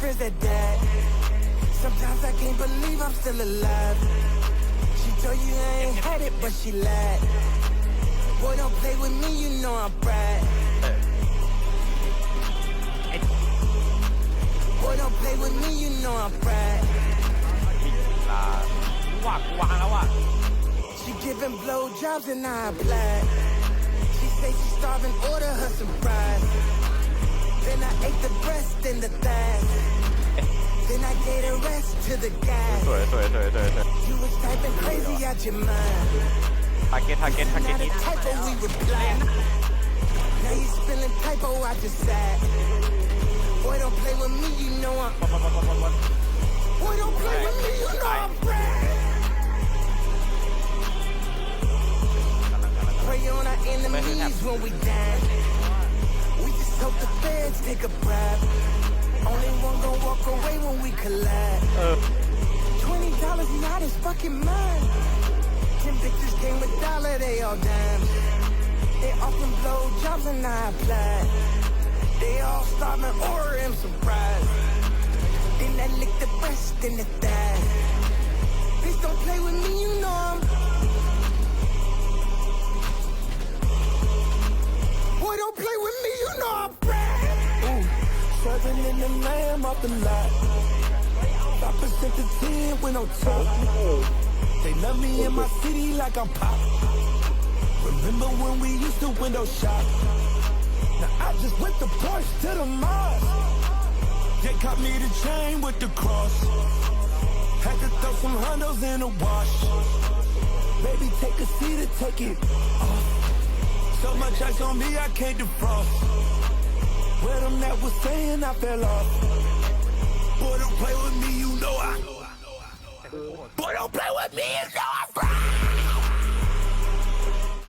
is that dad. Sometimes I can't believe I'm still alive. She told you I ain't had it, but she lied. Boy, don't play with me, you know I'm proud. Boy, don't play with me, you know I'm proud. ว่ากูวางแล้วอ่ะ She giving blowjobs and I applied. She say she starving, order her some fries. Then I ate the breast and the thighs. Then I gave the rest to the guy. สวย You was typing crazy out your mind. ทาเก็ต Not นิ a ด typo, we reply. Now you spilling typo out your side. Boy, don't play with me, you know I'm. Boy, don't play with me, you know I'm proud. Pray on our enemies when we die. We just hope the feds take a bribe. Only one gon' walk away when we collide. $20 not his fucking mind. 10 bitches came with dollar, they all dimes. They often blow jobs and I applied. They all starving, order him some fries. Then I lick the breast and the thigh. Bitch, don't play with me, you know I'm. Boy, don't play with me, you know I'm proud. Serving in the lamb off the lot. 5% to 10 when I'm top. They love me in my city like I'm pop. Remember when we used to window shop? Now I just went the Porsche to the Mars. They caught me the chain with the cross. Had to throw some Hondos in the wash. Baby, take a seat and take it off. So much ice on me, I can't defrost. Where them that was saying I fell off. Boy, don't play with me, you know